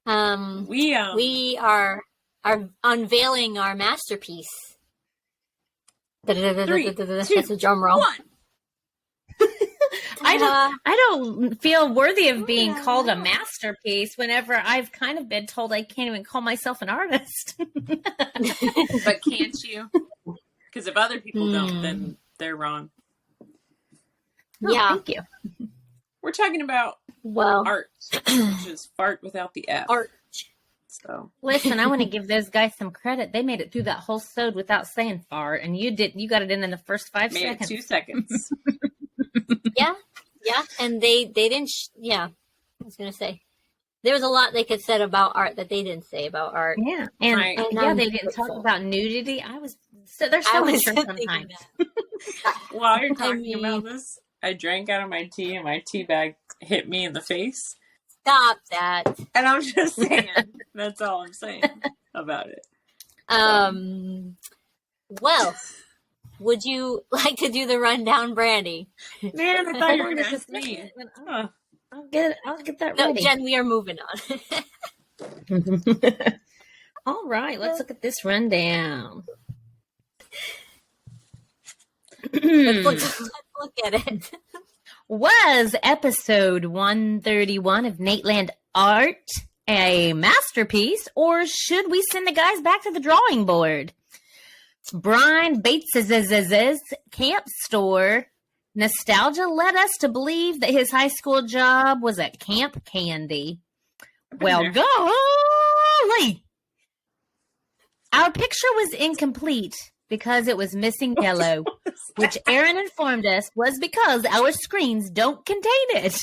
We are unveiling our masterpiece. That's a drum roll. 1. I don't feel worthy of being called a masterpiece whenever I've kind of been told I can't even call myself an artist. But can't you? Because if other people don't, then they're wrong. Yeah. Thank you. We're talking about art, which is fart without the F. Art. So listen, I want to give those guys some credit. They made it through that whole sode without saying fart, and you did. You got it in the first 5 seconds. Made it 2 seconds. Yeah, and they didn't. I was gonna say there was a lot they could said about art that they didn't say about art. Yeah, and they didn't talk about nudity. They're so mature sometimes. While you're talking about this, I drank out of my tea, and my tea bag hit me in the face. Stop that. And I'm just saying. That's all I'm saying about it. Well, would you like to do the rundown, Brandy? Man, I thought you were going to ask me. I'll get that no, ready. Jen, we are moving on. All right, let's look at this rundown. let's look at it. Was episode 131 of Nateland Art a masterpiece, or should we send the guys back to the drawing board? Brian Bates' camp store nostalgia led us to believe that his high school job was at Camp Candy. Well, golly! Our picture was incomplete because it was missing yellow, which Aaron informed us was because our screens don't contain it.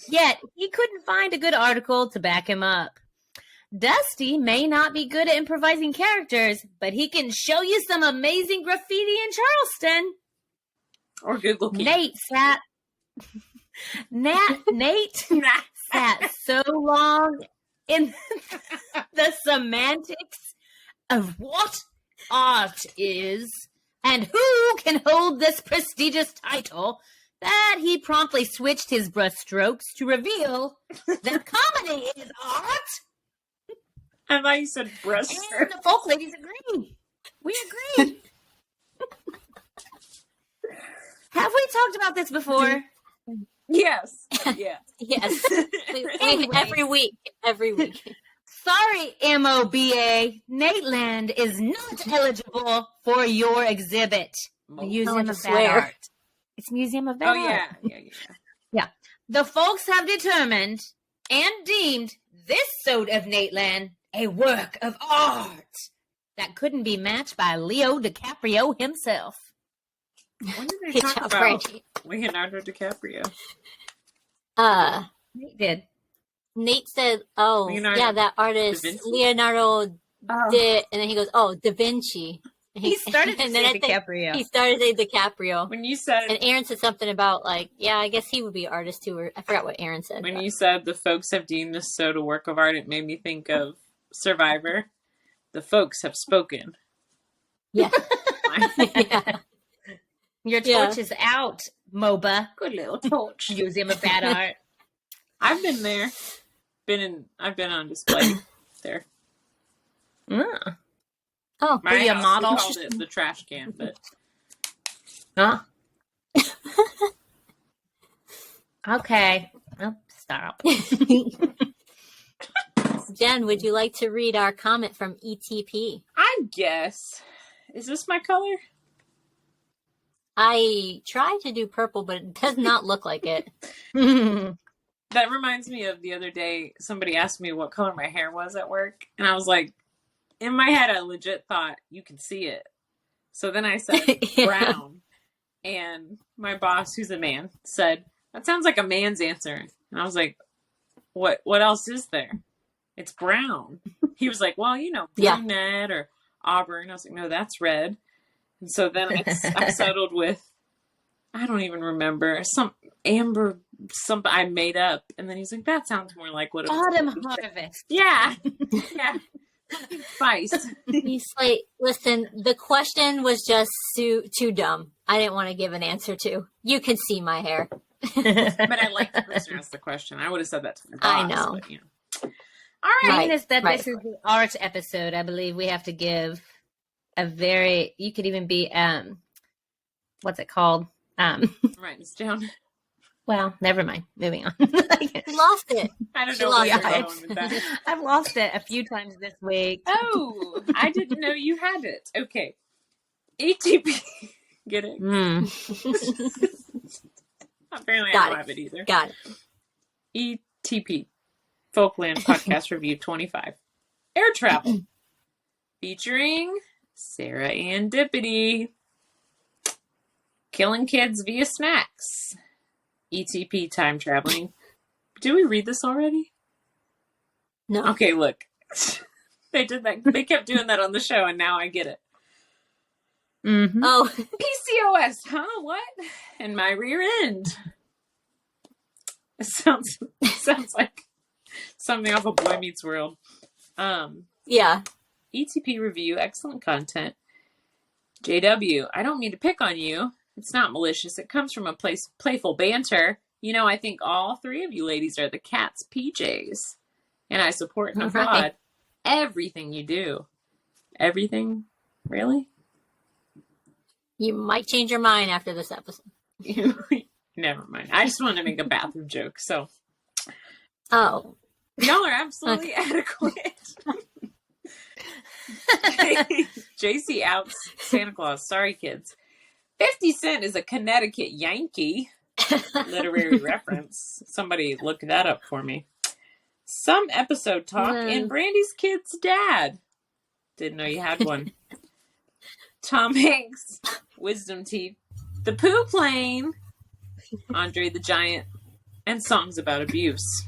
Yet, he couldn't find a good article to back him up. Dusty may not be good at improvising characters, but he can show you some amazing graffiti in Charleston. Or Google Keep. Nate sat so long in the semantics of what art is and who can hold this prestigious title that he promptly switched his brushstrokes to reveal that comedy is art. I thought you said brushstrokes. And the folk ladies agree. We agree. Have we talked about this before? Yes. Yeah. Yes. Every week. Sorry, MOBA. Nateland is not eligible for your exhibit. Museum of Bad Art. It's Museum of Bad Art. Yeah. The folks have determined and deemed this sode of Nateland a work of art that couldn't be matched by Leo DiCaprio himself. When did they talk about Leonardo DiCaprio? Nate did. Nate said, that artist, Leonardo did, and then he goes, Da Vinci. He started to say DiCaprio. He started to say DiCaprio. When you said... And Aaron said something about, I guess he would be an artist too, or I forgot what Aaron said. When you said the folks have deemed this sode a work of art, it made me think of Survivor. The folks have spoken. Yeah. Yeah. Your torch is out, MOBA. Good little torch. Museum of Bad Art. I've been there. I've been on display there. Oh, are you a model? We called it the trash can, but okay. Well, stop. Jen, would you like to read our comment from ETP? I guess. Is this my color? I tried to do purple, but it does not look like it. That reminds me of the other day, somebody asked me what color my hair was at work, and I was like, in my head, I legit thought, you can see it. So then I said brown, and my boss, who's a man, said, that sounds like a man's answer. And I was like, what else is there? It's brown. He was like, well, brunette or auburn. I was like, no, that's red. And so then I settled with, I don't even remember, some amber, something I made up. And then he's like, that sounds more like what it was. Autumn harvest. Yeah. Yeah. Spice. He's like, listen, the question was just too dumb. I didn't want to give an answer to. You can see my hair. But I like the person who asked the question. I would have said that to my boss. I know. But, All right. Seeing as that Right. this is the art episode, I believe we have to give a very, you could even be, what's it called? Write this down. Well, never mind. Moving on. Lost it. I don't She know lost where it. you're going with that. I've lost it a few times this week. Oh, I didn't know you had it. Okay. ATP. Get it? Apparently I don't have it either. Got it. ETP. Folkland Podcast Review 25. Air Travel. Featuring Sarah Ann Dippity. Killing kids via snacks. ETP time traveling. Did we read this already? No. Okay, look. They did that. They kept doing that on the show, and now I get it. Mm-hmm. Oh. PCOS, huh? What? And my rear end. It sounds like something off of Boy Meets World. Yeah. ETP review, excellent content. JW, I don't mean to pick on you. It's not malicious. It comes from a playful banter. You know, I think all three of you ladies are the cat's PJs. And I support and applaud everything you do. Everything? Really? You might change your mind after this episode. Never mind. I just wanted to make a bathroom joke, so. Oh. Y'all are absolutely adequate. JC outs Santa Claus. Sorry, kids. 50 Cent is a Connecticut Yankee. Literary reference. Somebody look that up for me. Some episode talk and Brandy's kid's dad. Didn't know you had one. Tom Hanks, wisdom teeth, the poo plane, Andre the Giant, and songs about abuse.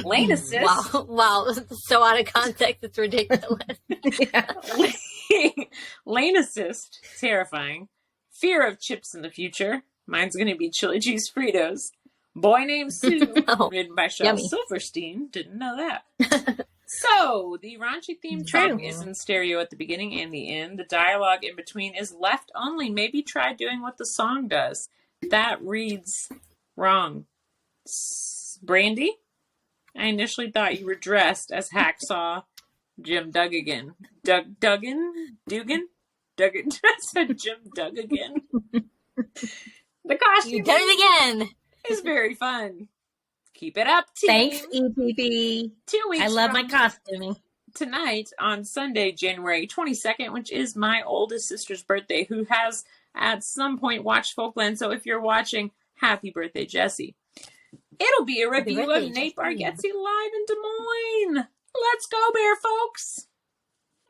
Lane assist. Wow. So out of context, it's ridiculous. Lane assist, terrifying. Fear of chips in the future. Mine's going to be chili cheese Fritos. Boy Named Sue, written by Shel Silverstein. Didn't know that. So, the raunchy theme song is in stereo at the beginning and the end. The dialogue in between is left only. Maybe try doing what the song does. That reads wrong. Brandy? I initially thought you were dressed as Hacksaw Jim Duggan. Duggan? I said Jim Duggan. The costume You did it again. is very fun. Keep it up, team. Thanks, EPP. 2 weeks I love my costuming. Tonight, on Sunday, January 22nd, which is my oldest sister's birthday, who has at some point watched Folkland. So if you're watching, happy birthday, Jessie. It'll be a review of Nate Bargatze live in Des Moines. Let's go, Bear folks.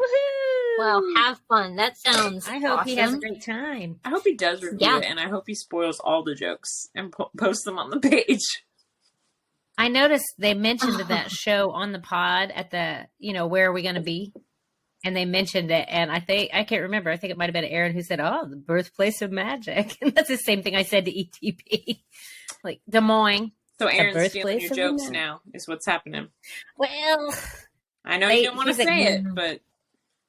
Woohoo! Well, have fun. That sounds I hope awesome. he has a great time. I hope he does review it, and I hope he spoils all the jokes and posts them on the page. I noticed they mentioned that show on the pod at the, where are we going to be? And they mentioned it. And I can't remember. I think it might have been Aaron who said, oh, the birthplace of magic. And that's the same thing I said to ETP. Like Des Moines. So Aaron's stealing your jokes now is what's happening. Well, I know you don't want to say it, but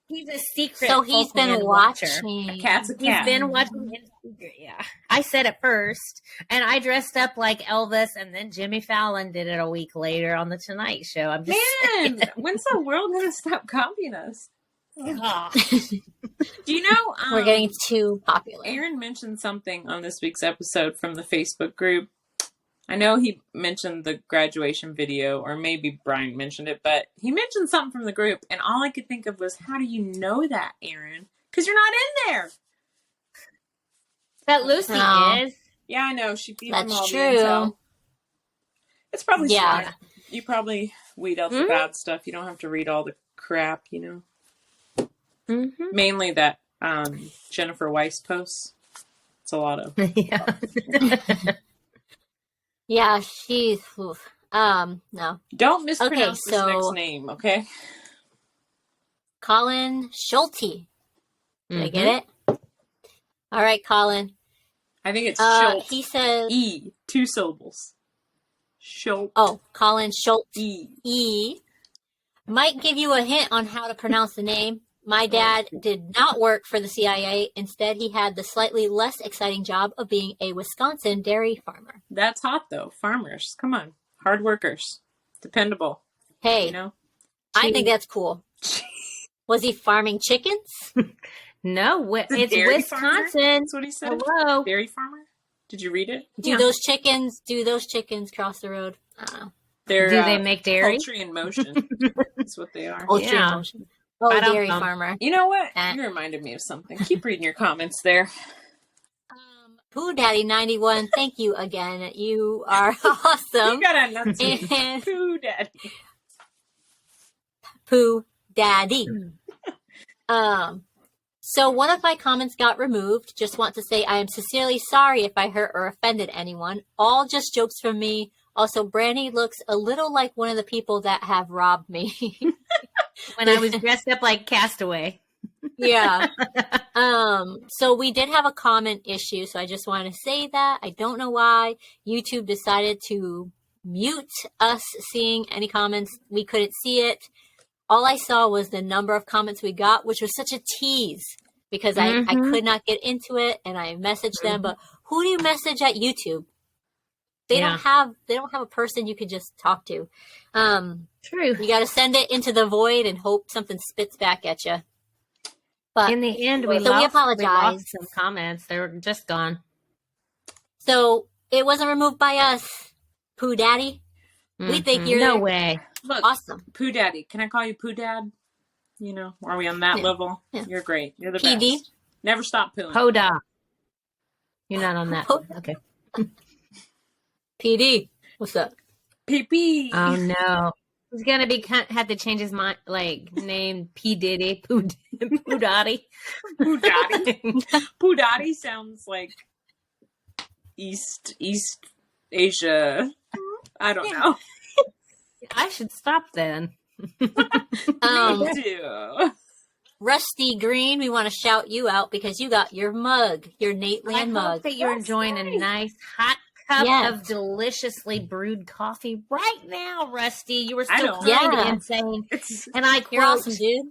he's a secret. So he's been watching. A cat's a cat. He's been watching in secret, yeah. I said it first, and I dressed up like Elvis, and then Jimmy Fallon did it a week later on The Tonight Show. I'm just saying. When's the world going to stop copying us? Oh. Do you know? We're getting too popular. Aaron mentioned something on this week's episode from the Facebook group. I know he mentioned the graduation video, or maybe Brian mentioned it, but he mentioned something from the group, and all I could think of was, how do you know that, Aaron? Because you're not in there. That Lucy is. Yeah, I know. She feeds That's them all true. the intel. It's probably Yeah. smart. You probably weed out the bad stuff. You don't have to read all the crap, Mm-hmm. Mainly that Jennifer Weiss posts. It's a lot of. Yeah. Yeah, she's no. Don't mispronounce this so- next name, okay? Colin Schulte. Did I get it? All right, Colin. I think it's Schulte. He says E. 2 syllables. Schulte. Oh, Colin Schulte. E. Might give you a hint on how to pronounce the name. My dad did not work for the CIA. Instead, he had the slightly less exciting job of being a Wisconsin dairy farmer. That's hot, though. Farmers. Come on. Hard workers. Dependable. Hey, You know? I think that's cool. Was he farming chickens? No, it's Dairy Wisconsin. farmer? That's what he said. Hello. Dairy farmer? Did you read it? Do those chickens cross the road? I don't know. They're, Do they make dairy? Poultry in motion. That's what they are. Poultry Yeah. in motion. Oh, I don't dairy know. farmer. You know what? Eh. You reminded me of something. Keep reading your comments there. Pooh Daddy 91, thank you again. You are awesome. You got a nuts And Pooh Daddy. Pooh Daddy. So one of my comments got removed. Just want to say I am sincerely sorry if I hurt or offended anyone. All just jokes from me. Also, Brandy looks a little like one of the people that have robbed me. When I was dressed up like Castaway. Yeah. So we did have a comment issue, so I just want to say that. I don't know why YouTube decided to mute us seeing any comments. We couldn't see it. All I saw was the number of comments we got, which was such a tease because I could not get into it, and I messaged them. But who do you message at YouTube? They don't have a person you could just talk to. True. You got to send it into the void and hope something spits back at you. But in the end, we apologize. lost some comments. They were just gone. So it wasn't removed by us, Pooh Daddy. We think you're no way. Look, awesome. Pooh Daddy. Can I call you Pooh Dad? You know, are we on that level? Yeah. You're great. You're the PD. best. Never stop pooing. Hoda. You're not on that. Okay. PD. What's up? PP. Oh no. He's gonna have to change his mind, name P Diddy, Pooh Dotty. Pooh Daddy. Pooh Daddy sounds like East Asia. I don't know. I should stop then. Me too. Rusty Green, we want to shout you out because you got your mug, your Nateland I mug. hope that you're enjoying a nice hot cup of deliciously brewed coffee right now, Rusty. You were so kind and saying, and I You're quote, awesome, dude.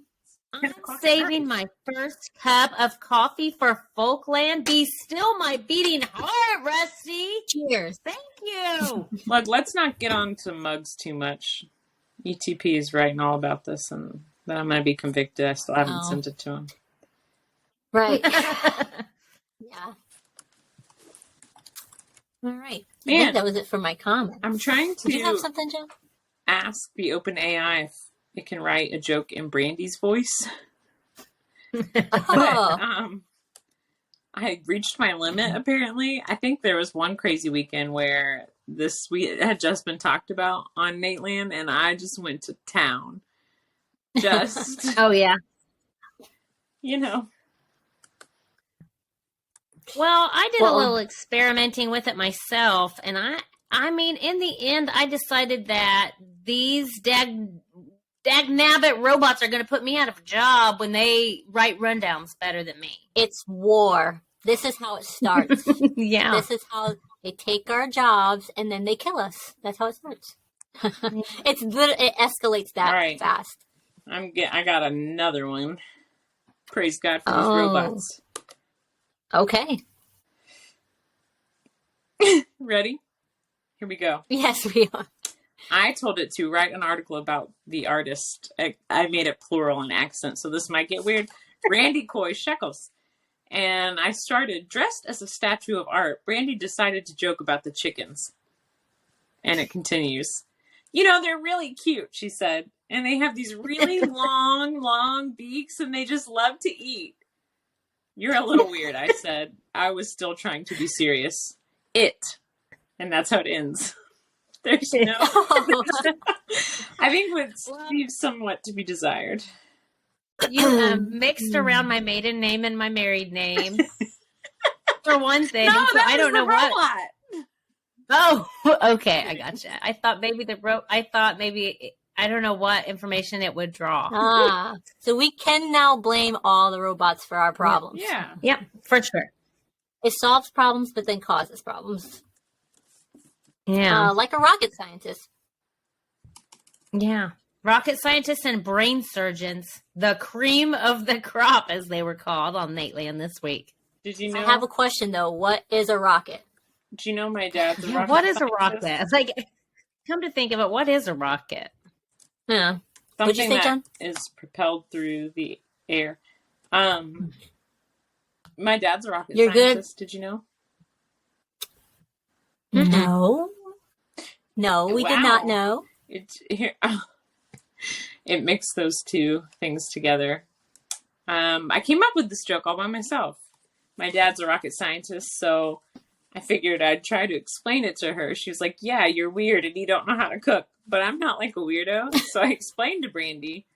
I'm saving my first cup of coffee for Folkland. Be still my beating heart, Rusty. Cheers. Thank you. Look, let's not get on to mugs too much. ETP is writing all about this, and then I'm going to be convicted. I still haven't sent it to him. Right. Yeah. All right. I Man, think that was it for my comment. I'm trying Do you have to something, Joe? ask the OpenAI if it can write a joke in Brandy's voice. But I reached my limit, apparently. I think there was one crazy weekend where this had just been talked about on Nateland, and I just went to town. Just, Oh, yeah. you know. Well, I did a little experimenting with it myself, and I mean, in the end, I decided that these dag-nabbit robots are going to put me out of a job when they write rundowns better than me. It's war. This is how it starts. Yeah. This is how they take our jobs and then they kill us. That's how it starts. It escalates that fast. I got another one. Praise God for these robots. Okay. Ready? Here we go. Yes, we are. I told it to write an article about the artist. I made it plural in accent, so this might get weird. Brandy Coy Shekels. And I started, dressed as a statue of art, Brandy decided to joke about the chickens. And it continues. You know, they're really cute, she said. And they have these really long beaks, and they just love to eat. You're a little weird, I said. I was still trying to be serious. And that's how it ends. There's no... I think it leaves somewhat to be desired. You mixed around my maiden name and my married name. For one thing. No, so that I don't was know the robot. Oh, okay. I gotcha. I thought maybe I don't know what information it would draw. So we can now blame all the robots for our problems. Yeah. Yep, for sure. It solves problems, but then causes problems. Yeah. Like a rocket scientist. Yeah. Rocket scientists and brain surgeons, the cream of the crop, as they were called on Nateland this week. Did you know? I have a question, though. What is a rocket? Do you know my dad's a rocket What is a scientist? rocket? Like, come to think of it, what is a rocket? Yeah. What'd you Something say, that John? is propelled through the air. My dad's a rocket You're good. scientist. Did you know? No. No, we did not know. It's here. It mixed those two things together. I came up with this joke all by myself. My dad's a rocket scientist, so I figured I'd try to explain it to her. She was like, yeah, you're weird and you don't know how to cook. But I'm not like a weirdo. So I explained to Brandy,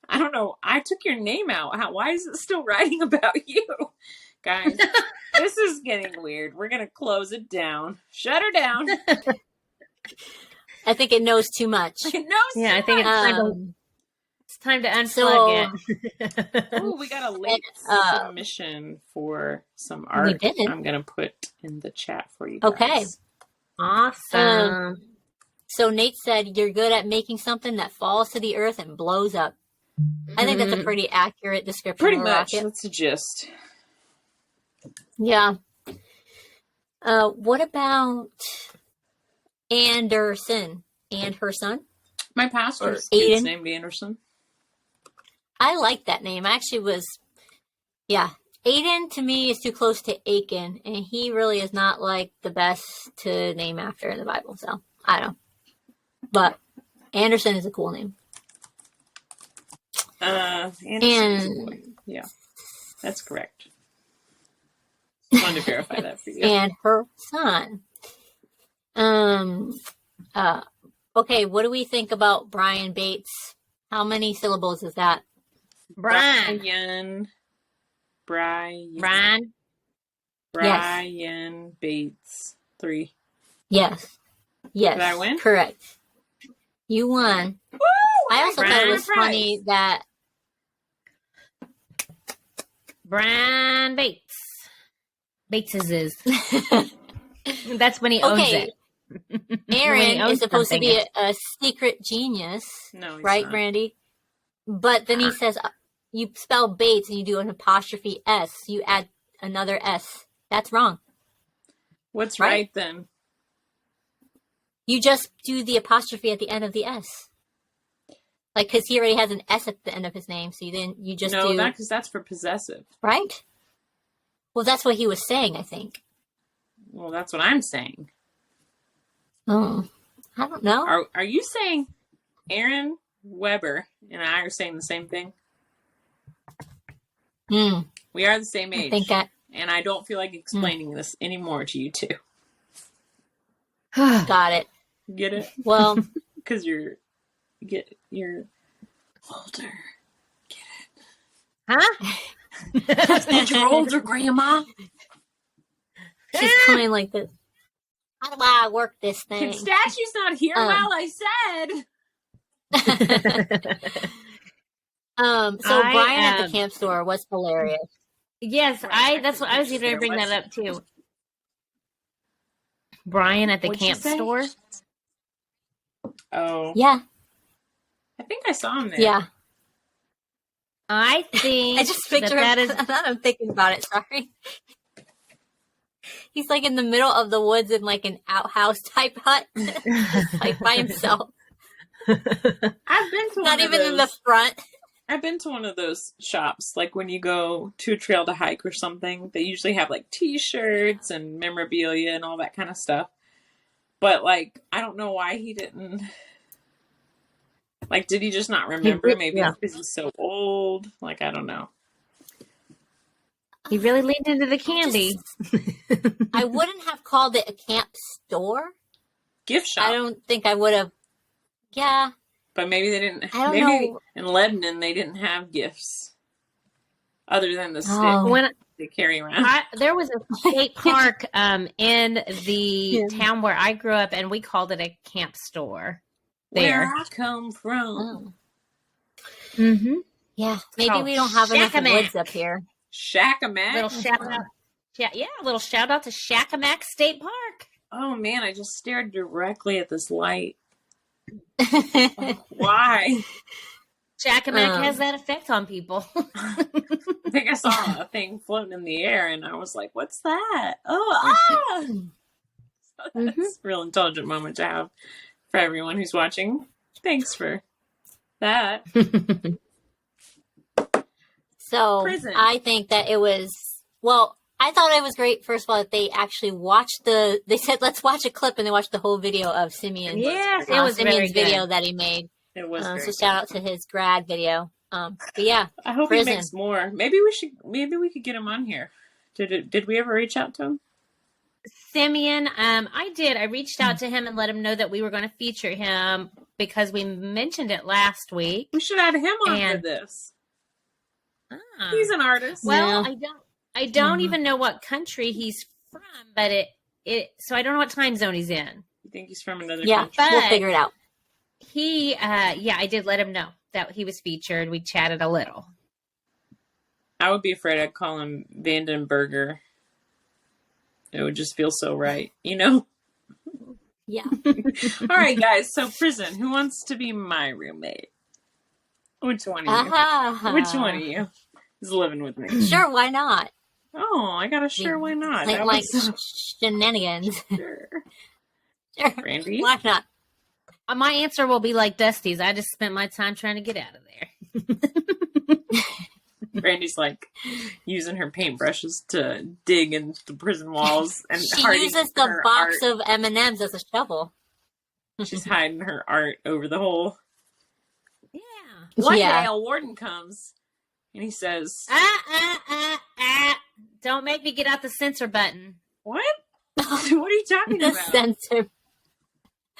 I don't know, I took your name out. Why is it still writing about you? Guys, this is getting weird. We're going to close it down. Shut her down. I think it knows too much. It knows Yeah, I think it's time to unplug it. Oh, we got a late submission for some We art. did. I'm going to put in the chat for you guys. Okay. Awesome. So Nate said, you're good at making something that falls to the earth and blows up. I think that's a pretty accurate description Pretty of a much. rocket. That's the gist. Yeah. What about Anderson and her son? My pastor's Or kid's Aiden. named Anderson. I like that name. I actually was, yeah. Aiden to me is too close to Achan, and he really is not like the best to name after in the Bible. So I don't know. But Anderson is a cool name. Anderson's a boy. Yeah, that's correct. Just wanted to verify that for you. And her son. Okay, what do we think about Brian Bates? How many syllables is that? Brian Bates. 3. Yes. Yes. Did I win? Correct. You won. Woo! I also thought it was funny that Brian Bates is. That's when he owns it. Aaron is supposed to be a secret genius, No, he's right, not. Brandy? But then he says you spell Bates and you do an apostrophe S. You add another S. That's wrong. What's Right? right then? You just do the apostrophe at the end of the S. Like, because he already has an S at the end of his name, so you just No, do... because that's for possessive. Right? Well, that's what he was saying, I think. Well, that's what I'm saying. Oh, I don't know. Are you saying Aaron Weber and I are saying the same thing? We are the same age. And I don't feel like explaining this anymore to you two. Got it. Get it? Well, because you're older. Get it? Huh? That you're older, Grandma. She's going like this. How do I work this thing? Statue's not here while I said. So Brian at the camp store was hilarious. Yes, that's what I was going to bring that up too. Brian at the camp store. Oh. Yeah. I think I saw him there. Yeah. I think I just picture that him. Now I'm thinking about it. Sorry. He's like in the middle of the woods in like an outhouse type hut, like by himself. I've been to not even in the front. I've been to one of those shops, like when you go to a trail to hike or something. They usually have like T-shirts and memorabilia and all that kind of stuff. But like, I don't know why he didn't. Like, did he just not remember? Maybe it's because he's so old. Like, I don't know. He really leaned into the candy. I wouldn't have called it a camp store. Gift shop. I don't think I would have. Yeah. But maybe they didn't. I don't maybe know. In Lebanon they didn't have gifts other than the stick they carry around. There was a state park in the town where I grew up, and we called it a camp store. There, where I come from. Oh. Mm-hmm. Yeah, maybe we don't have enough woods up here. Shackamack. Little shout out. Yeah, a little shout out to Shackamack State Park. Oh man, I just stared directly at this light. Oh, why? Shackamack has that effect on people. I think I saw a thing floating in the air, and I was like, "What's that?" Oh, So that's a real intelligent moment to have for everyone who's watching. Thanks for that. So Prison. I think that it was, well, I thought it was great, first of all, that they actually watched they said, let's watch a clip, and they watched the whole video of Simeon. Yes, it was very Simeon's good. video that he made. It was very so good. shout out to his grad video. But yeah, I hope Prison. he makes more. Maybe we could get him on here. Did we ever reach out to him? Simeon, I did. I reached out to him and let him know that we were going to feature him because we mentioned it last week. We should add him on for this. He's an artist. Well, Yeah. I don't even know what country he's from, but so I don't know what time zone he's in. You think he's from another Yeah, country? we'll figure it out. He, I did let him know that he was featured. We chatted a little. I would be afraid I'd call him Vandenberger. It would just feel so right, you know? Yeah. All right, guys. So Prison. Who wants to be my roommate? Which one of you? Which one of you is living with me? Sure, why not? Oh, I got a sure. Why not? Like shenanigans. Sure. Sure. Brandy? Why not? My answer will be like Dusty's. I just spent my time trying to get out of there. Brandy's like using her paintbrushes to dig into the prison walls, and She hiding uses the her box art. of M&Ms as a shovel. She's hiding her art over the hole. Yeah. One Yeah. day a warden comes and he says, Don't make me get out the censor button. "What? What are you talking The about? censor.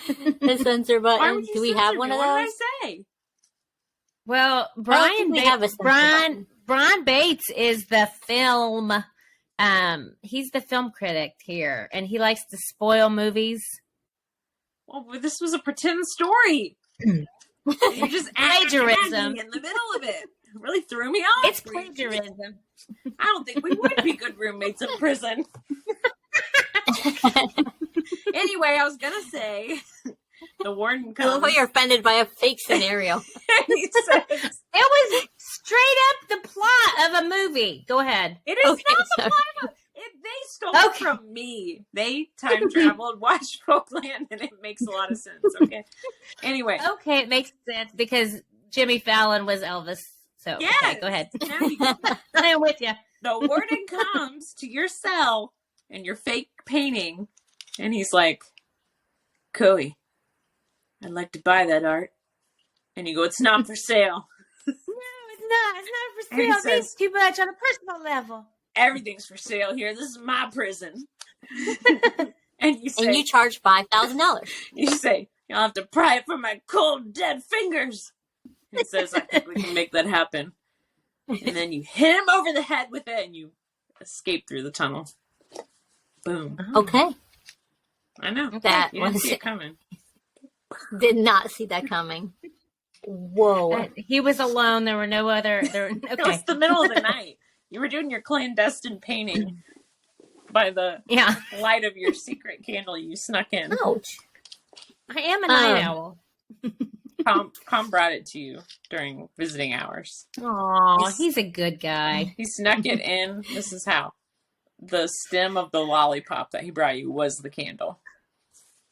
The censor Why button. would you Do we censor have me? one of What those? did I say?" Well, think we have a censor button. Brian Bates is the film. He's the film critic here, and he likes to spoil movies. Well, this was a pretend story. You just Plagiarism in the middle of it. It really threw me off. It's plagiarism. I don't think we would be good roommates in prison. Anyway, I was gonna say the warden I love comes. how you're offended by a fake scenario. And he says, It was straight up the plot of a movie. Go ahead. "It is Okay, not the sorry. plot of they stole it Okay. from me. They time traveled, watched Folkland, and it makes a lot of sense." Okay. Anyway, Okay, it makes sense because Jimmy Fallon was Elvis. So Yes. okay, go ahead. now you go. I'm with you. The warden comes to your cell and your fake painting, and he's like, "Golleyy, I'd like to buy that art." And you go, "It's not for sale. No, it's not. It's not for And he sale. It means says- too much on a personal level. Everything's for sale here. This is my prison." And you say, And you charge $5,000. you say, "You'll have to pry it from my cold, dead fingers." He says, "I think we can make that happen." And then you hit him over the head with it, and you escape through the tunnel. Boom. Okay. I know. That You didn't was see it coming. Did not see that coming. Whoa. He was alone. There were no other. It was Okay. the middle of the night. You were doing your clandestine painting by the Yeah, light of your secret candle you snuck in. Ouch. I am a night owl. Com brought it to you during visiting hours. Oh, he's a good guy. He snuck it in. This is how. The stem of the lollipop that he brought you was the candle.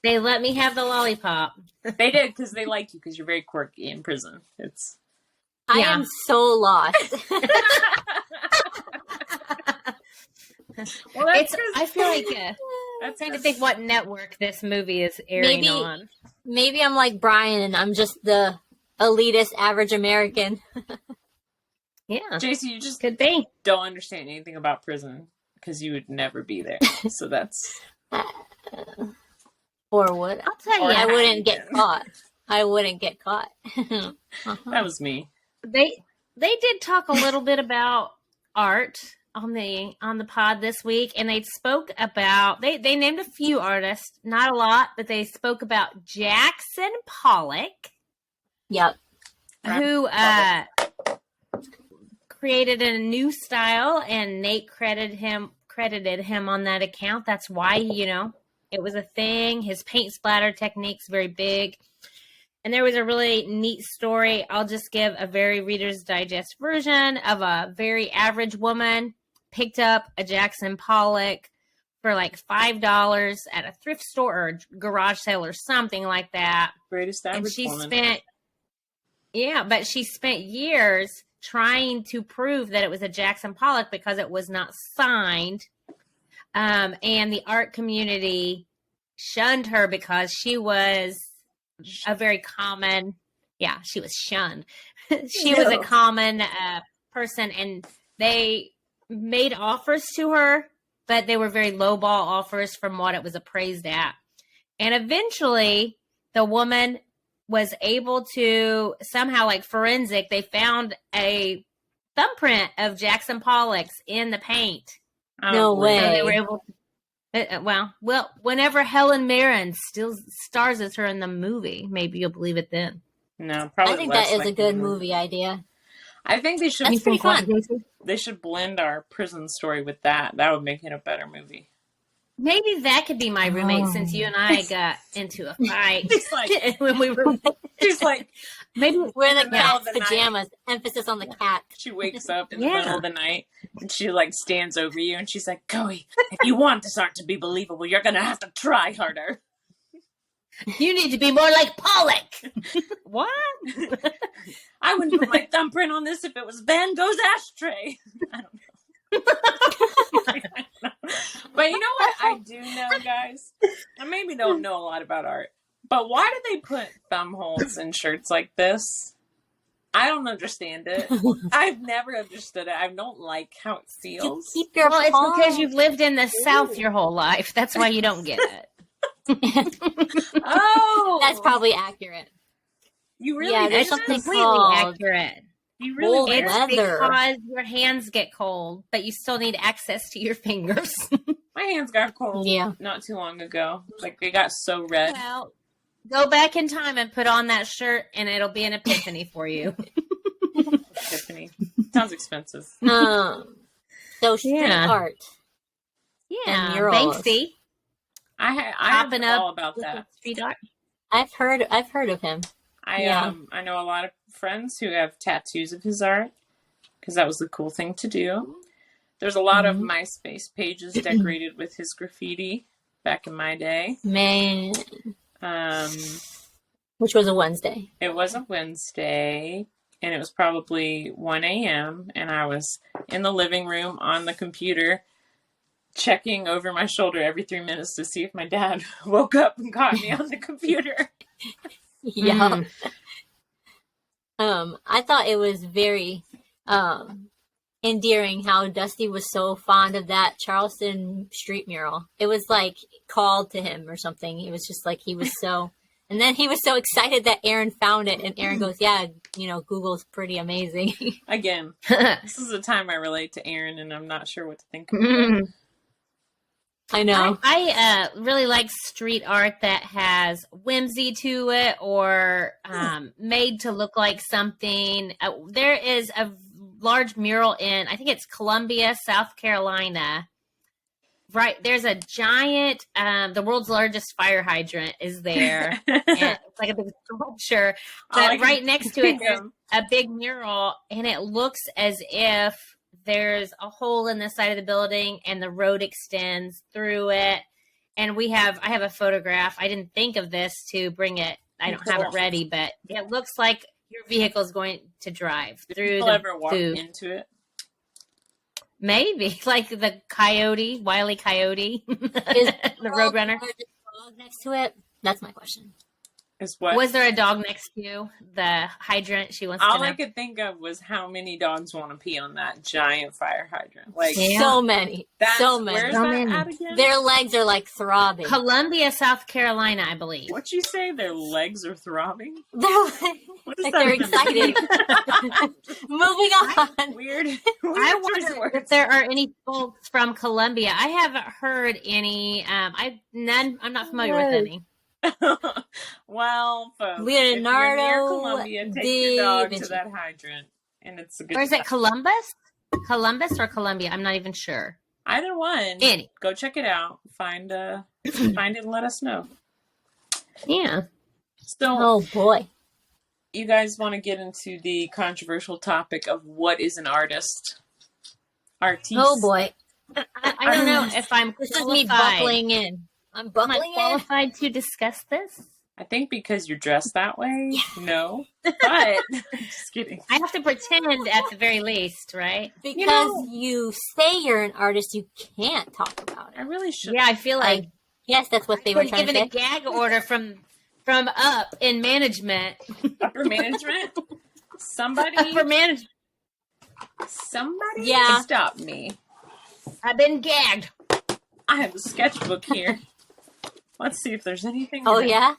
They let me have the lollipop. They did because they like you because you're very quirky in prison. It's I Yeah. am so lost. well, that's It's. I feel like I'm that's trying to think what network this movie is airing Maybe- on. Maybe I'm like Brian and I'm just the elitist average American. Yeah, Jacy, you just could be. don't understand anything about prison because you would never be there. So that's Or would I'll tell you. Or I wouldn't hide. get caught. I wouldn't get caught. Uh-huh. that was me. They did talk a little bit about art on the pod this week, and they spoke about they named a few artists, not a lot, but they spoke about Jackson Pollock, Yep. who created a new style, and Nate credited him on that account. That's why it was a thing. His paint splatter technique's very big. And there was a really neat story. I'll just give a very Reader's Digest version of a very average woman picked up a Jackson Pollock for like $5 at a thrift store or garage sale or something like that. Greatest And average she woman. spent, Yeah, but she spent years trying to prove that it was a Jackson Pollock because it was not signed. And the art community shunned her because she was a very common, she was shunned. She was a common person, and they made offers to her, but they were very lowball offers from what it was appraised at. And eventually, the woman was able to somehow, like forensic, they found a thumbprint of Jackson Pollock's in the paint. No way. So they were able to, well, whenever Helen Mirren still stars as her in the movie, maybe you'll believe it then. No, probably. I think that is a good movie idea. I think they should. That's pretty fun. They should blend our prison story with that. That would make it a better movie. Maybe that could be my roommate since you and I got into a fight. She's like, when we were. She's like, maybe we're in the cat's pajamas. Emphasis on the cat. She wakes up in the middle of the night and she like stands over you and she's like, Golleyy, if you want this art to be believable, you're gonna have to try harder. You need to be more like Pollock. What? I wouldn't put my thumbprint on this if it was Van Gogh's ashtray. I don't know. But you know what I do know, guys? I maybe don't know a lot about art, but why do they put thumb holes in shirts like this? I don't understand it. I've never understood it. I don't like how it feels. You keep your it's palm. because you've lived in the South your whole life. That's why you don't get it. Oh, that's probably accurate. You really? Yeah, there's It's something completely called accurate. You really? It's leather. because your hands get cold, but you still need access to your fingers. My hands got cold not too long ago. Like, they got so red. Well, go back in time and put on that shirt, and it'll be an epiphany for you. Epiphany. Sounds expensive. So street art. Yeah, and murals. Banksy. I know all about that. Street art. I've heard of him. I know a lot of friends who have tattoos of his art because that was the cool thing to do. There's a lot of MySpace pages decorated with his graffiti back in my day. Man. Which was a Wednesday. It was a Wednesday, and it was probably 1 a.m., and I was in the living room on the computer checking over my shoulder every 3 minutes to see if my dad woke up and caught me on the computer. Yeah. I thought it was very endearing how Dusty was so fond of that Charleston street mural. It was like called to him or something. It was just like he was so, and then he was so excited that Aaron found it, and Aaron goes, "Yeah, Google's pretty amazing." Again, this is a time I relate to Aaron, and I'm not sure what to think of it. I know. I really like street art that has whimsy to it or made to look like something. There is a large mural in, I think it's Columbia, South Carolina. Right. There's a giant, the world's largest fire hydrant is there. And it's like a big sculpture. But right next to it, there's a big mural, and it looks as if there's a hole in the side of the building and the road extends through it. And I have a photograph. I didn't think of this to bring it. I don't have it ready, but it looks like your vehicle is going to drive through the ever walk into it? Maybe. Like the coyote, Wile E. Coyote, the Roadrunner. Dog next to it? That's my question. Is what? Was there a dog next to you? The hydrant she wants to know. All I could think of was how many dogs want to pee on that giant fire hydrant. Like so many. So many. Where's that at again? Their legs are like throbbing. Columbia, South Carolina, I believe. What'd you say? Their legs are throbbing? They're excited. Moving on. Weird I wonder if there are any folks from Columbia. I haven't heard any. I'm not familiar with any. Well, folks, Leonardo, if you're near Columbia, take your dog to that hydrant, and it's a good. Or is it Columbus? Columbus or Columbia? I'm not even sure. Either one. Any. Go check it out. Find it and let us know. Yeah. So, oh boy, you guys want to get into the controversial topic of what is an artist? Artiste. Oh boy, I don't know if I'm this is me buckling in. I'm buckling qualified to discuss this. I think because you're dressed that way, no. But just kidding. I have to pretend at the very least, right? Because you say you're an artist, you can't talk about it. I really should. Yeah, I feel like yes, that's what they were trying to given say. a gag order from up in management. Upper management? Somebody Upper management. Somebody stop me. I've been gagged. I have a sketchbook here. Let's see if there's anything. Oh, yeah?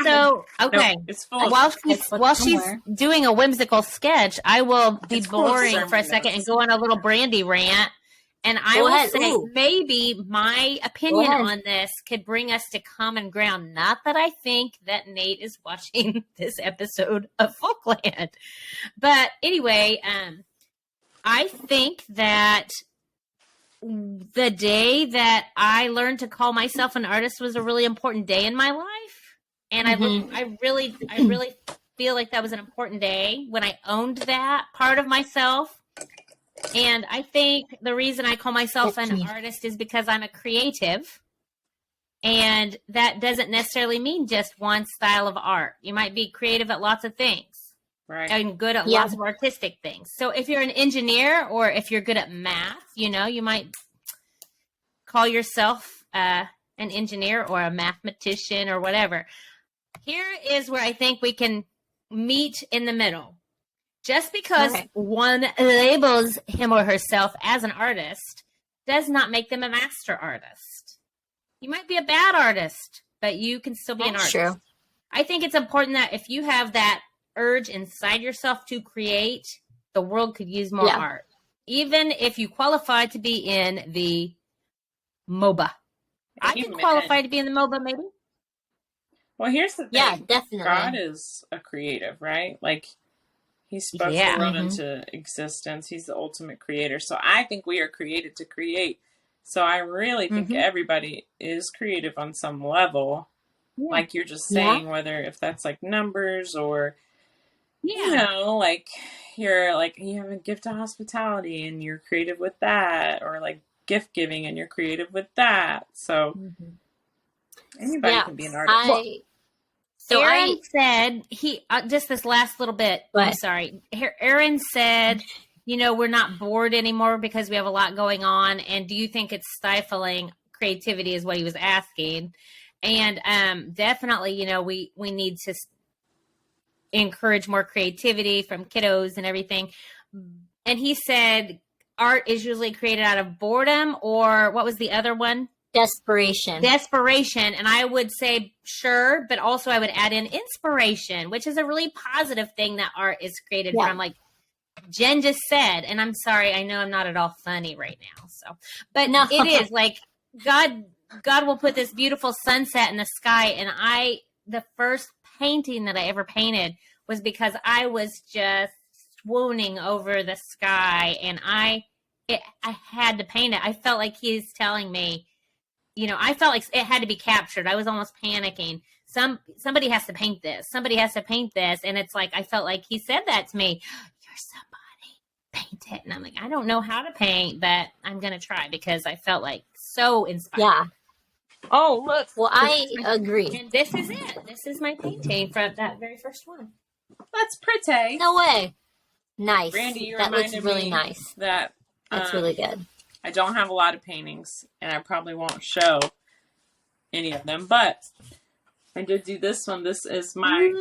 So, okay. No, it's full. While she's doing a whimsical sketch, I will be boring for a second and go on a little Brandy rant. And I will say maybe my opinion on this could bring us to common ground. Not that I think that Nate is watching this episode of Folkland. But anyway, I think that the day that I learned to call myself an artist was a really important day in my life. And I really feel like that was an important day when I owned that part of myself. And I think the reason I call myself an artist is because I'm a creative. And that doesn't necessarily mean just one style of art. You might be creative at lots of things. Right. And good at lots of artistic things. So if you're an engineer or if you're good at math, you might call yourself an engineer or a mathematician or whatever. Here is where I think we can meet in the middle. Just because one labels him or herself as an artist does not make them a master artist. You might be a bad artist, but you can still be an artist. True. I think it's important that if you have that urge inside yourself to create, the world could use more art. Even if you qualify to be in the MOBA. I can qualify to be in the MOBA, maybe. Well, here's the thing. Yeah, definitely. God is a creative, right? Like, he spoke the world into existence. He's the ultimate creator. So I think we are created to create. So I really think everybody is creative on some level. Yeah. Like you're just saying, whether if that's like numbers or, like you're like, you have a gift of hospitality and you're creative with that, or like gift giving and you're creative with that. So anybody can be an artist. So Aaron said just this last little bit. I'm sorry. Aaron said, we're not bored anymore because we have a lot going on. And do you think it's stifling creativity is what he was asking. And definitely, we need to encourage more creativity from kiddos and everything. And he said art is usually created out of boredom, or what was the other one? Desperation. And I would say sure, but also I would add in inspiration, which is a really positive thing that art is created from, like Jen just said. And I'm sorry, I know I'm not at all funny right now. So, but no, it is like God will put this beautiful sunset in the sky. And the first painting that I ever painted was because I was just swooning over the sky, and I had to paint it. I felt like he's telling me, I felt like it had to be captured. I was almost panicking. Somebody has to paint this. Somebody has to paint this. And it's like, I felt like he said that to me. You're somebody, paint it. And I'm like, I don't know how to paint, but I'm going to try because I felt like so inspired. Yeah. Oh, look. Well, I agree. And this is it. This is my painting from that very first one. That's pretty. No way. Nice. Brandy, that looks really nice. That's really good. I don't have a lot of paintings, and I probably won't show any of them, but I did do this one. This is my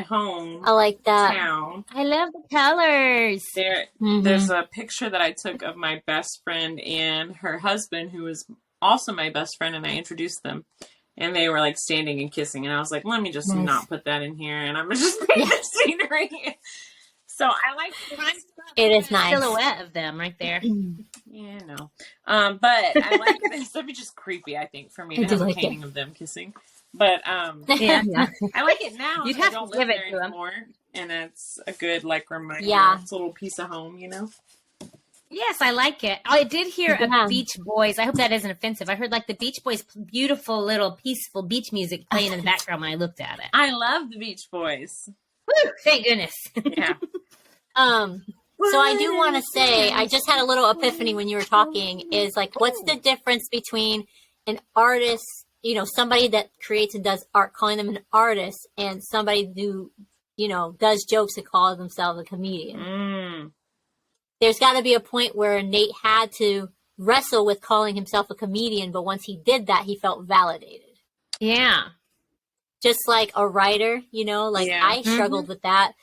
home. I like that. Town. I love the colors. There's a picture that I took of my best friend and her husband, who was also my best friend, and I introduced them. And they were like standing and kissing, and I was like, let me just not put that in here, and I'm just paint the scenery. So I like it is nice silhouette of them right there. Yeah, no. But I like this. That'd be just creepy, I think, for me to have a painting of them kissing. But I like it now. You'd have to give it to anymore, and it's a good reminder. Yeah, it's a little piece of home, Yes, I like it. I did hear a Beach Boys. I hope that isn't offensive. I heard the Beach Boys' beautiful little peaceful beach music playing in the background when I looked at it. I love the Beach Boys. Woo, thank goodness. Yeah. So I do want to say, I just had a little epiphany when you were talking, is what's the difference between an artist somebody that creates and does art, calling them an artist, and somebody who, does jokes and calls themselves a comedian. There's got to be a point where Nate had to wrestle with calling himself a comedian, but once he did that, he felt validated. Yeah. Just like a writer, I struggled with that.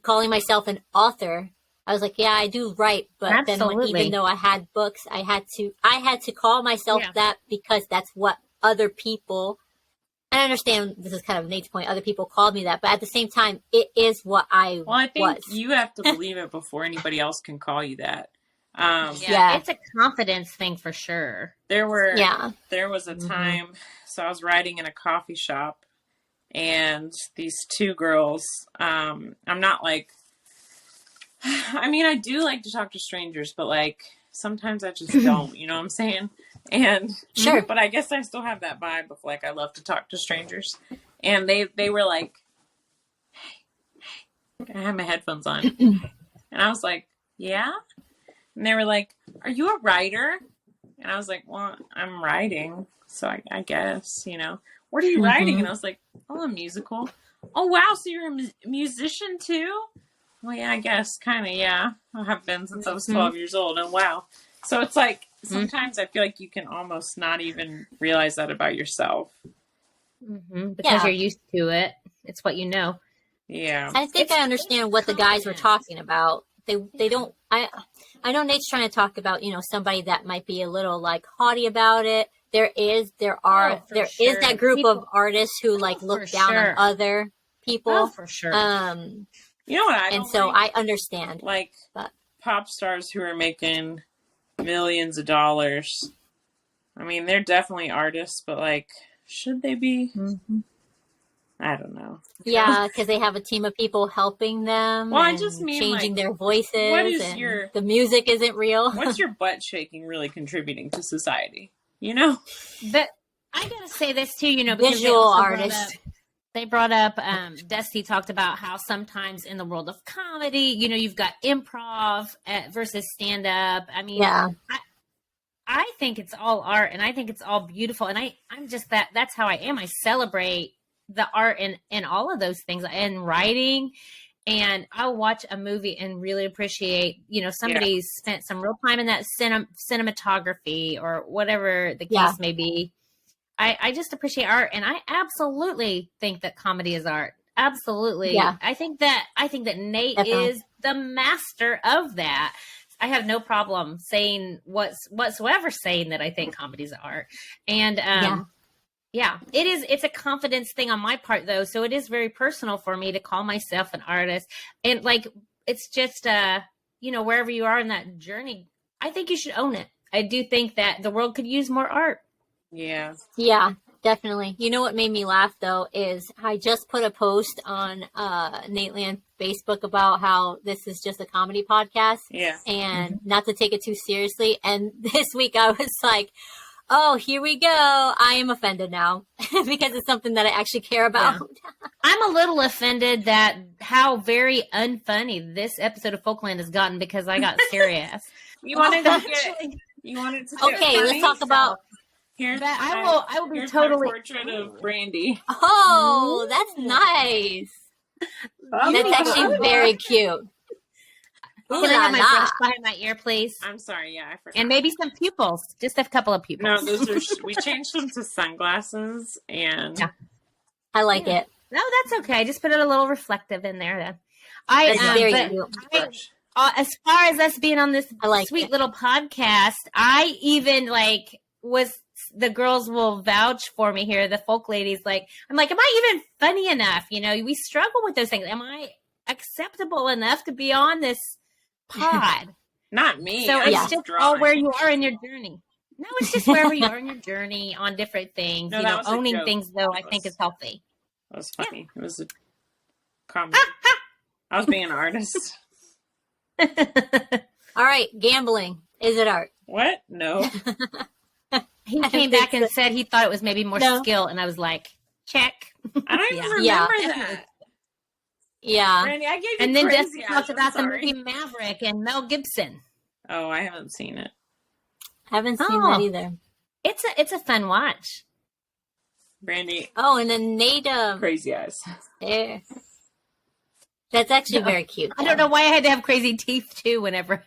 Calling myself an author, I was like, yeah, I do write, but then even though I had books, I had to call myself that because that's what other people, and I understand this is kind of Nate's point, other people called me that, but at the same time, it is what I was. Well, I think you have to believe it before anybody else can call you that. It's a confidence thing for sure. There was a time, so I was writing in a coffee shop, and these two girls, I'm not like, I do like to talk to strangers, but like, sometimes I just don't, you know what I'm saying? And sure, but I guess I still have that vibe of like, I love to talk to strangers. And they were like, hey, I had my headphones on. And I was like, yeah. And they were like, are you a writer? And I was like, well, I'm writing. So I guess, what are you writing? And I was like, oh, a musical. Oh, wow. So you're a musician too? Well, yeah, I guess kind of. Yeah. I have been since I was 12 years old. And wow. So it's like, sometimes I feel like you can almost not even realize that about yourself. Because you're used to it. It's what you know. Yeah. I think I understand what the guys were talking about. They don't, I know Nate's trying to talk about, somebody that might be a little like haughty about it. There is that group of artists who like look down on other people. Oh, for sure. You know what I don't and so like? I understand. Like pop stars who are making millions of dollars. I mean, they're definitely artists, but like, should they be? I don't know. Yeah, because they have a team of people helping them. Well, I just mean changing like, their voices. What is and the music isn't real. What's your butt shaking really contributing to society? But I gotta say this too, because visual artists. They brought up, Dusty talked about how sometimes in the world of comedy, you've got improv versus stand-up. I mean, I think it's all art and I think it's all beautiful. And I'm just that's how I am. I celebrate the art in all of those things and writing. And I'll watch a movie and really appreciate, somebody's spent some real time in that cinematography or whatever the case may be. I just appreciate art, and I absolutely think that comedy is art. Absolutely. Yeah. I think that Nate is the master of that. I have no problem saying whatsoever saying that I think comedy is art. And it's a confidence thing on my part though. So it is very personal for me to call myself an artist. And like, it's just, wherever you are in that journey, I think you should own it. I do think that the world could use more art. Yeah. Yeah, definitely. You know what made me laugh though is I just put a post on Nateland Facebook about how this is just a comedy podcast. Yeah. And not to take it too seriously. And this week I was like, oh, here we go. I am offended now because it's something that I actually care about. Yeah. I'm a little offended that how very unfunny this episode of Folkland has gotten because I got serious. You wanted to okay, let's talk about. Here's I will be here's totally my portrait of Brandy. Oh, that's nice. That's actually very cute. Can I have my brush behind my ear, please? I'm sorry, I forgot. And maybe some pupils, just a couple of pupils. No, those are we changed them to sunglasses, and I like it. No, that's okay. I just put it a little reflective in there. Then as far as us being on this sweet little podcast, I even the girls will vouch for me here. The folk ladies, I'm like, am I even funny enough? We struggle with those things. Am I acceptable enough to be on this pod? Not me. So it's just all where you are in your journey. No, it's just wherever you are in your journey on different things. No, owning things though, I think is healthy. That was funny. Yeah. It was a comedy. I was being an artist. All right, gambling. Is it art? What? No. He came back and said he thought it was maybe more skill, and I was like, check. I don't even remember that. Yeah. Brandy, I gave you and then crazy Jessica talked about the movie Maverick and Mel Gibson. Oh, I haven't seen it. Haven't seen that either. It's a fun watch. Brandy. Oh, and then Nate, Crazy eyes. there. That's actually very cute. I don't know why I had to have crazy teeth too whenever.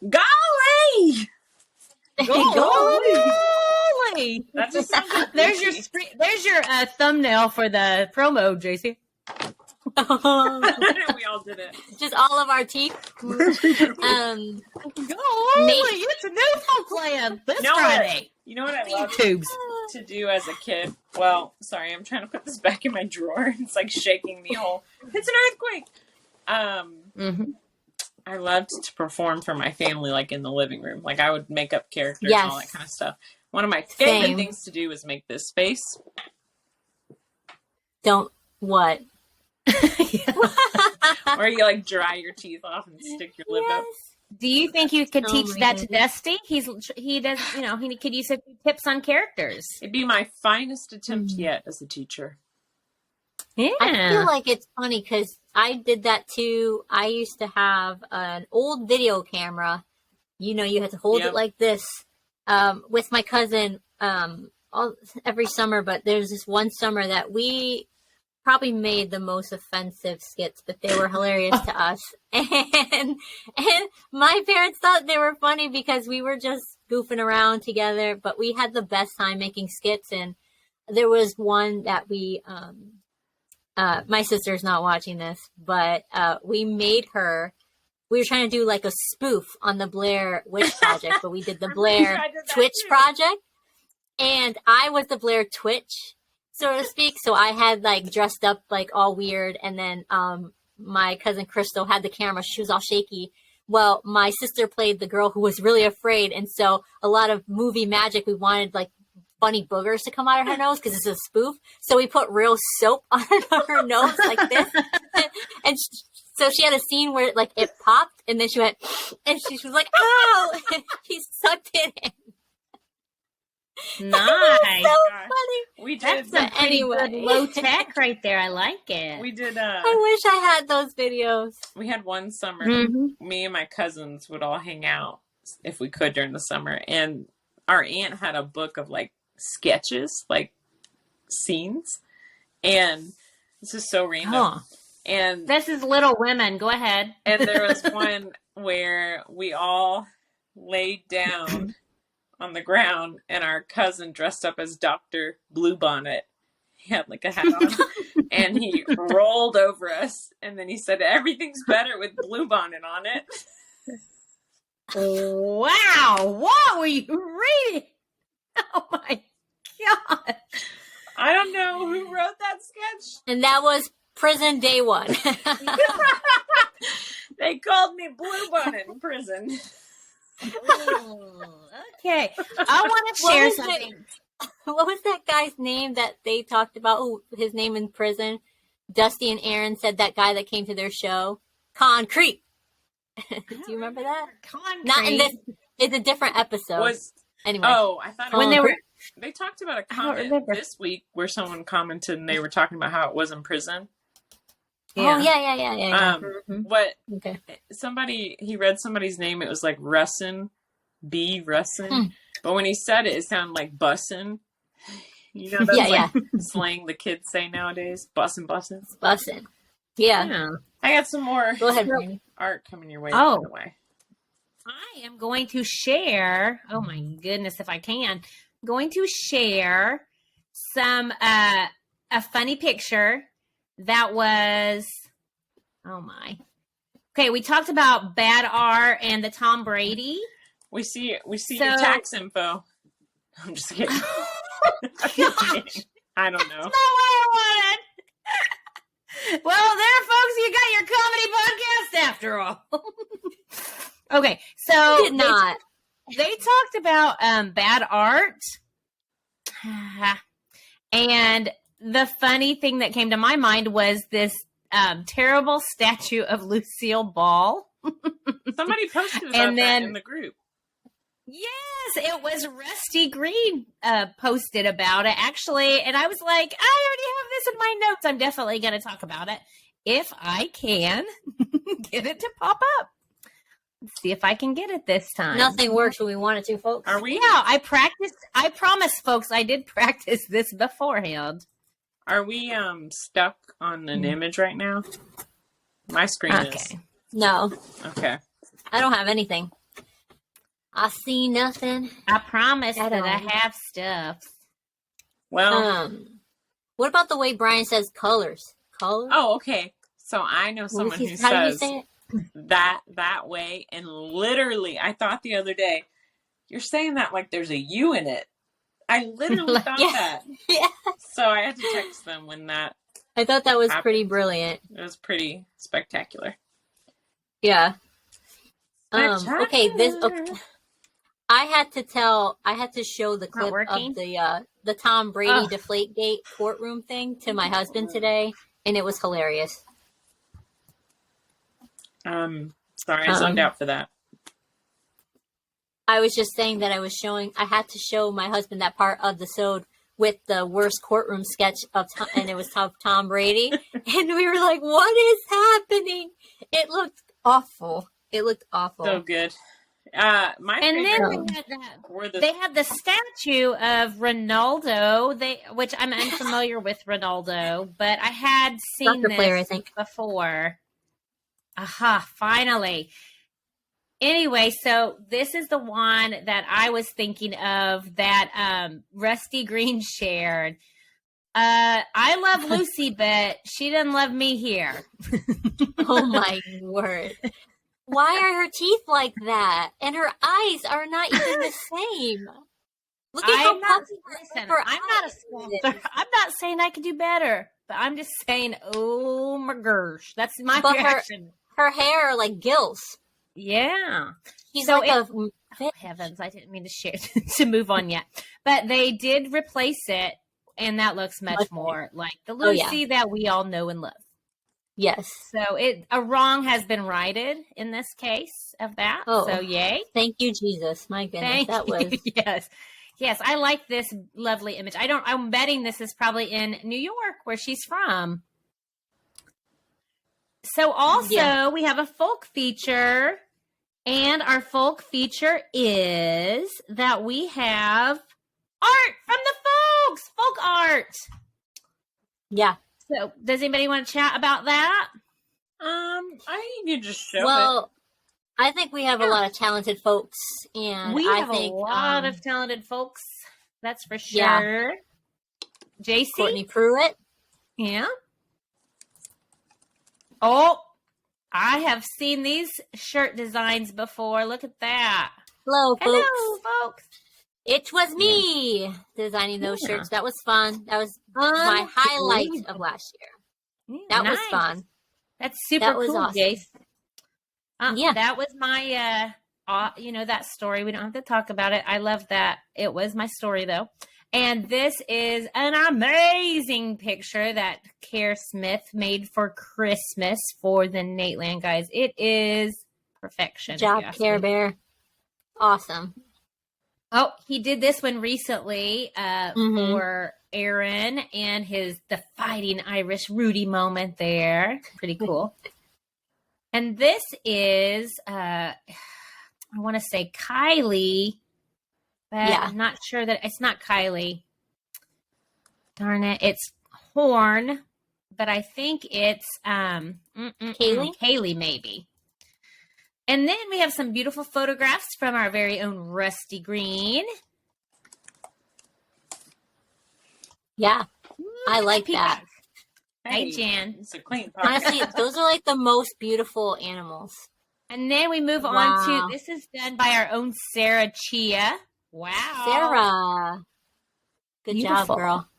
Golley! Golley! That just sounds like There's your Gucci. there's your thumbnail for the promo, Jacy. We all did it. Just all of our teeth. Golley! It's a new Folkland this Friday. You know what I love Tubes. to do as a kid? Well, sorry, I'm trying to put this back in my drawer. It's like shaking the whole. It's an earthquake. I loved to perform for my family, like in the living room. Like I would make up characters and all that kind of stuff. One of my favorite things to do was make this face. Don't what? Where you like dry your teeth off and stick your lip up. Do you think you could teach my that to goodness. Dusty? He does, he could use a few tips on characters. It'd be my finest attempt yet as a teacher. Yeah. I feel like it's funny because I did that too. I used to have an old video camera. You had to hold it like this with my cousin every summer. But there's this one summer that we probably made the most offensive skits, but they were hilarious to us. And my parents thought they were funny because we were just goofing around together. But we had the best time making skits. And there was one that we my sister's not watching this, but we made her. We were trying to do like a spoof on the Blair Witch Project, but we did the Blair Twitch Project, and I was the Blair Twitch, so to speak. So I had like dressed up like all weird, and then my cousin Crystal had the camera. She was all shaky. Well, my sister played the girl who was really afraid, and so a lot of movie magic. We wanted like funny boogers to come out of her nose because it's a spoof. So we put real soap on her nose like this. And so she had a scene where like it popped and then she went, and she was like, "Ow!" And she sucked it in. Nice. So funny. We That's did. some pretty good low tech right there. I like it. We did. I wish I had those videos. We had one summer. Me and my cousins would all hang out if we could during the summer, and our aunt had a book of like sketches, like scenes, and this is so random. Huh. And This is Little Women. Go ahead. and there was one where we all laid down on the ground, and our cousin dressed up as Dr. Bluebonnet. He had like a hat on, and he rolled over us, and then he said, "Everything's better with Bluebonnet on it." Wow. What were you reading? Oh my God. I don't know who wrote that sketch. And that was prison day one. They called me Bluebonnet in prison. Okay. I want to share something. What was that guy's name that they talked about? Oh, his name in prison. Dusty and Aaron said that guy that came to their show. Concrete. Do you remember that? Concrete. Not in this. It's a different episode. Anyway. Oh, I thought when they talked about a comment this week where someone commented and they were talking about how it was in prison. Yeah. Oh yeah. What? Okay. He read somebody's name. It was like Russin, B. Russin, but when he said it, it sounded like bussin'. You know, that's slang the kids say nowadays. Bussin'. Yeah. I got some more. Go ahead, Brandy. Art coming your way. Oh. By the way. I am going to share. Oh my goodness, if I can, I'm going to share some a funny picture that was. Oh my. Okay, we talked about Bad R and the Tom Brady. We see your tax info. I'm just kidding. I don't know. That's not what I wanted. Well, there, folks, you got your comedy podcast after all. Okay, so did not. They talked about bad art, and the funny thing that came to my mind was this terrible statue of Lucille Ball. Somebody posted about that in the group. Yes, it was Rusty Green posted about it, actually. And I was like, I already have this in my notes. I'm definitely going to talk about it if I can get it to pop up. Let's see if I can get it this time. Nothing works when we want it to, folks. Are we? Yeah, I promise, folks, I did practice this beforehand. Are we stuck on an image right now? My screen is. No. Okay. I don't have anything. I see nothing. I promise I that I don't. have stuff. Well. What about the way Brian says colors? Colors? Oh, okay. So I know someone who How do you says say it? that way, and literally, I thought the other day, you're saying that like there's a U in it. I literally thought that. Yeah. So I had to text them when that. I thought that was happened. pretty brilliant. It was pretty spectacular. Yeah. Okay. I had to show the clip of the Tom Brady Deflategate courtroom thing to my husband today, and it was hilarious. Sorry, I zoned out for that. I was just saying that I had to show my husband that part of the sode with the worst courtroom sketch and it was Tom Brady. And we were like, what is happening? It looked awful. So good. My and favorite then they had the statue of Ronaldo, which I'm unfamiliar with Ronaldo, but I had seen this player, I think. before. Aha, finally. Anyway, so this is the one that I was thinking of that Rusty Green shared. I love Lucy, but she doesn't love me here. Oh my word. Why are her teeth like that? And her eyes are not even the same. Look at how puffy her I'm not saying I can do better, but I'm just saying, oh my gosh. That's my reaction. Her hair are like gills. Yeah. She's so like heavens, I didn't mean to share to move on yet. But they did replace it, and that looks much more like the Lucy that we all know and love. Yes. So a wrong has been righted in this case of that. Oh, so yay. Thank you, Jesus. My goodness. That was Yes. Yes, I like this lovely image. I'm betting this is probably in New York where she's from. So also we have a folk feature, and our folk feature is that we have art from the folks, folk art. Yeah. So does anybody want to chat about that? I think you just show it. Well, I think we have a lot of talented folks, and we have a lot of talented folks. That's for sure. Yeah. Jacy, Courtney Pruitt. Yeah. Oh, I have seen these shirt designs before. Look at that. Hello, folks. Hello, folks. It was me designing those shirts. That was fun. That was my highlight of last year. That was fun. That's super cool, awesome. Jace. Yeah. That was my, that story. We don't have to talk about it. I love that. It was my story, though. And this is an amazing picture that Care Smith made for Christmas for the Nateland guys. It is perfection. Good job, Care Bear. Awesome. Oh, he did this one recently for Aaron and the fighting Irish Rudy moment there. Pretty cool. And this is, I want to say Kylie, but I'm not sure that it's not Kylie. Darn it. It's Horn, but I think it's Kaylee maybe. And then we have some beautiful photographs from our very own Rusty Green. Yeah, I like that. Hey, Jan. It's a clean Honestly, those are like the most beautiful animals. And then we move on to, this is done by our own Sarah Chia. Wow. Sarah. Good job, girl.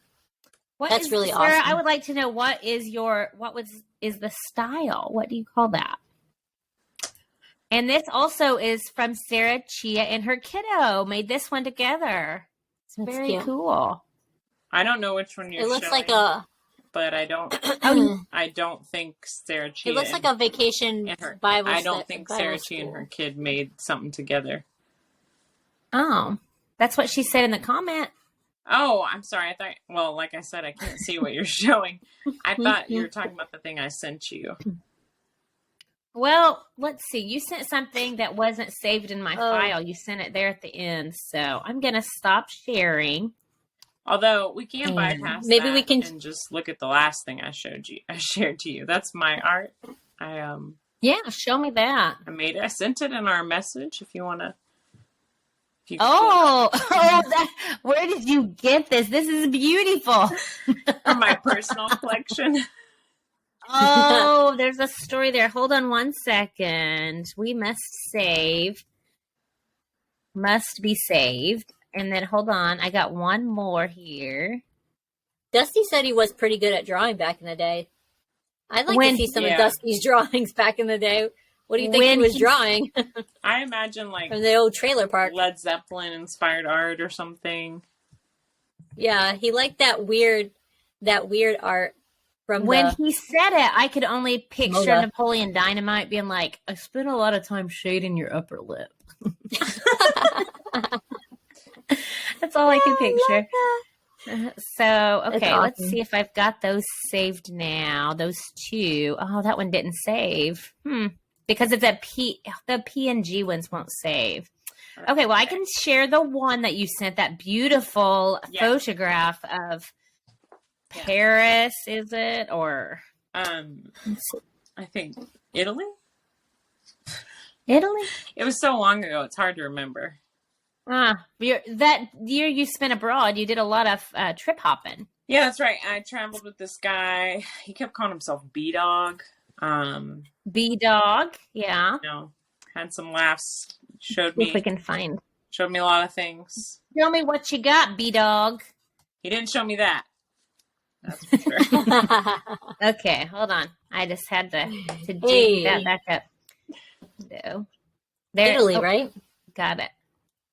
That's really awesome. Sarah, I would like to know is the style? What do you call that? And this also is from Sarah Chia and her kiddo. Made this one together. It's very cool. I don't know which one you're showing. It looks like a... But I don't think Sarah Chia... It looks like a vacation Bible. I don't think Sarah Chia and her kid made something together. Oh. That's what she said in the comment. Oh, I'm sorry. Like I said, I can't see what you're showing. I thought you were talking about the thing I sent you. Well, let's see. You sent something that wasn't saved in my file. You sent it there at the end. So I'm going to stop sharing. Although we can bypass maybe that we can and just look at the last thing I shared to you. That's my art. Yeah, show me that. I made it. I sent it in our message if you want to. Where did you get this? This is beautiful. From my personal collection. Oh, there's a story there. Hold on one second. We must save. Must be saved. And then hold on. I got one more here. Dusty said he was pretty good at drawing back in the day. I'd like to see some of Dusty's drawings back in the day. What do you think he was drawing? I imagine like from the old trailer park. Led Zeppelin inspired art or something. Yeah, he liked that weird art from when he said it, I could only picture Napoleon Dynamite being like, I spent a lot of time shading your upper lip. That's all I could picture. So, okay, awesome. Let's see if I've got those saved now. Those two. Oh, that one didn't save. Because it's the PNG ones won't save. Okay, well, I can share the one that you sent, that beautiful photograph of Paris, is it? Or I think Italy? Italy? It was so long ago, it's hard to remember. That year you spent abroad, you did a lot of trip hopping. Yeah, that's right. I traveled with this guy. He kept calling himself B-Dog. B-Dog, yeah. You know, had some laughs. Showed if me. We can find. Showed me a lot of things. Show me what you got, B-Dog. He didn't show me that. That's for sure. Okay, hold on. I just had to dig that back up. No. There, Italy, right? Got it.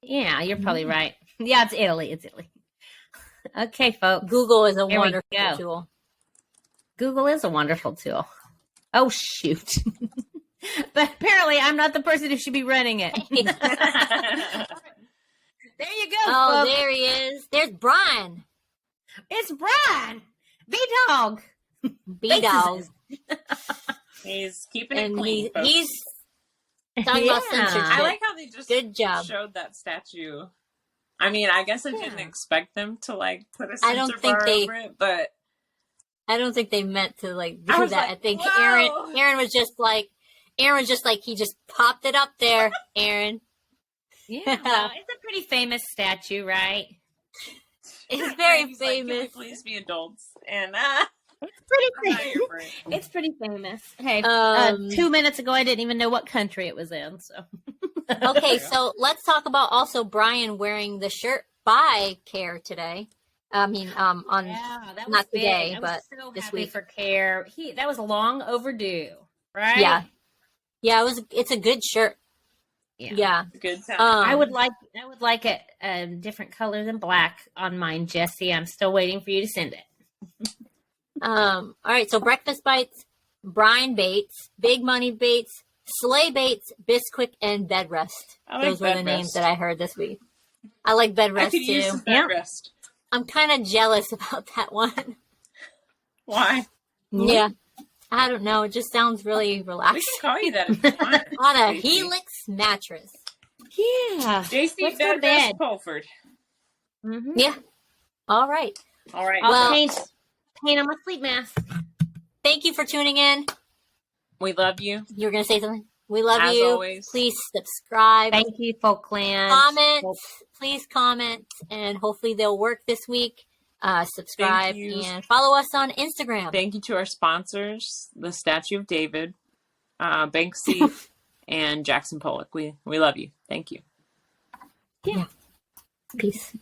Yeah, you're probably right. Yeah, it's Italy. It's Italy. Okay, folks. Google is a wonderful tool. Google is a wonderful tool. Oh, shoot. But apparently I'm not the person who should be running it. There you go, Oh, folks. there he is. There's Brian. It's Brian. B-Dog. B-Dog. He's keeping it clean, folks. He's talking about censorship. I like how they just Good job. showed that statue. I mean, I guess I didn't expect them to like put a censor bar over it, but I don't think they meant to like do that. Like, I think Aaron was just like he just popped it up there, Aaron. Yeah, well, it's a pretty famous statue, right? It's very famous. Like, can we please be adults? And it's pretty famous. Hey, 2 minutes ago, I didn't even know what country it was in. So, okay, so let's talk about also Brian wearing the shirt by Care today. I mean, that was not big. Today, but so this happy week for Care. That was long overdue, right? Yeah. It's a good shirt. Yeah. Good time. I would like it different color than black on mine, Jesse. I'm still waiting for you to send it. All right, so Breakfast Bites, Brian Bates, Big Money Bates, Slay Bates, Bisquick, and Bed Rest. Those were the names that I heard this week. I like Bed Rest use too. some bed rest. I'm kind of jealous about that one. Why? Yeah. I don't know. It just sounds really relaxing. We can call you that if you want. On a Helix mattress. Yeah. Jacy Bed Rest Pulford. Mm-hmm. Yeah. All right. I'll paint on my sleep mask. Thank you for tuning in. We love you. You were going to say something? We love As you. Always. Please subscribe. Thank you, Folkland. Please comment, and hopefully they'll work this week. Subscribe and follow us on Instagram. Thank you to our sponsors, the Statue of David, Banksy, and Jackson Pollock. We love you. Thank you. Yeah. Peace.